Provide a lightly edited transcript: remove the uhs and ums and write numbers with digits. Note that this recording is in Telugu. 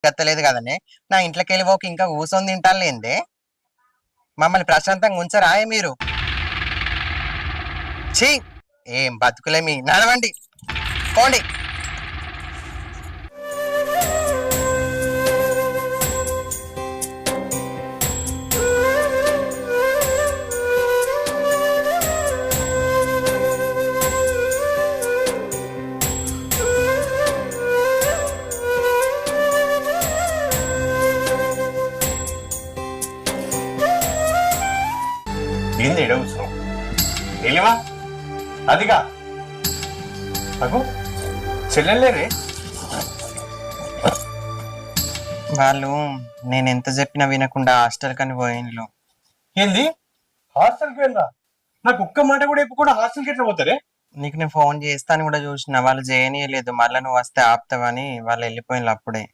గత్తలేదు కదనే. నా ఇంట్లోకి వెళ్ళిపోక ఇంకా కూర్చొని తింటాను లేందే. మమ్మల్ని ప్రశాంతంగా ఉంచరాయే మీరు. ఛీ, ఏం బతుకులే మీ. నడవండి, పోండి. ఏంది ఎడ కూర్చున్నావు? తెలివా అదిగా అగు చెల్లెలేరే. వాళ్ళు నేను ఎంత చెప్పినా వినకుండా హాస్టల్ కని పోయిండ్లు. ఏంది హాస్టల్కి వెళ్ళరా? నాకు ఒక్క మాట కూడా ఇప్పుడు హాస్టల్కి ఎట్లా పోతారే? నీకు నేను ఫోన్ చేస్తాను కూడా చూసిన, వాళ్ళు చేయనీయలేదు. మళ్ళీ నువ్వు వస్తే ఆపుతావని వాళ్ళు వెళ్ళిపోయిండ్రు అప్పుడే.